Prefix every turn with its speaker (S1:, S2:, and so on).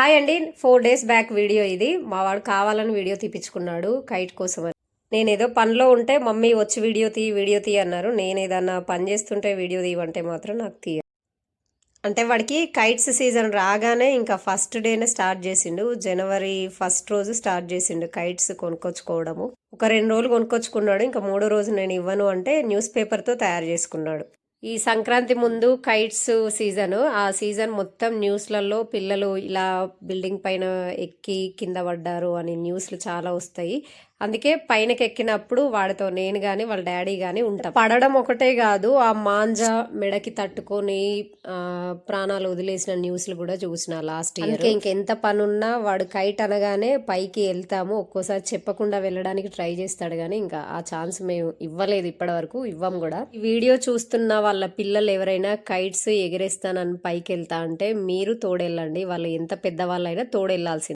S1: Hi అండి. 4 days back video ఇది. మా వాడు కావాలని వీడియో తీపిచ్చుకున్నాడు కైట్ కోసమని. నేనేదో పనిలో ఉంటే మమ్మీ వచ్చి వీడియో తీ అన్నారు. నేనేదన్నా పని చేస్తుంటే వీడియో తీయమంటే మాత్రం నాకు అంటే వాడికి కైట్స్ సీజన్ రాగానే ఇంకా ఫస్ట్ డేనే స్టార్ట్ చేసిండు. జనవరి ఫస్ట్ రోజు స్టార్ట్ చేసిండు కైట్స్ కొనుక్కొచ్చుకోవడము. ఒక 2 రోజులు కొనుక్కొచ్చుకున్నాడు. ఇంకా మూడో రోజు నేను ఇవ్వను అంటే న్యూస్ పేపర్‌తో తయారు చేసుకున్నాడు. ఈ సంక్రాంతి ముందు కైట్స్ సీజను. ఆ సీజన్ మొత్తం న్యూస్‌లలో పిల్లలు ఇలా బిల్డింగ్ పైన ఎక్కి కింద పడ్డారు అని న్యూస్‌లు చాలా వస్తాయి. అందుకే పైనకెక్కినప్పుడు వాడితో నేను గాని, వాళ్ళ డ్యాడీ గాని ఉంటాం. పడడం ఒకటే గాదు, ఆ మాంజ మెడకి తట్టుకొని ప్రాణాలు వదిలేసిన న్యూస్‌లు గూడా చూసిన లాస్ట్ ఇయర్. అందుకే ఇంకెంత పనున్నా వాడు కైట్ అనగానే పైకి ఎళ్తాము. ఒక్కోసారి చెప్పకుండా వెళ్ళడానికి ట్రై చేస్తాడు గానీ, ఇంకా ఆ ఛాన్స్ మేము ఇవ్వలేదు ఇప్పటివరకు. ఇవ్వం గూడా. ఈ వీడియో చూస్తున్న వాళ్ళ పిల్లలు ఎవరైనా కైట్స్ ఎగరేస్తానని పైకెళ్తా అంటే మీరు తోడెళ్ళండి. వాళ్ళు ఎంత పెద్దవాళ్ళైనా తోడెళ్ళాల్సిందే.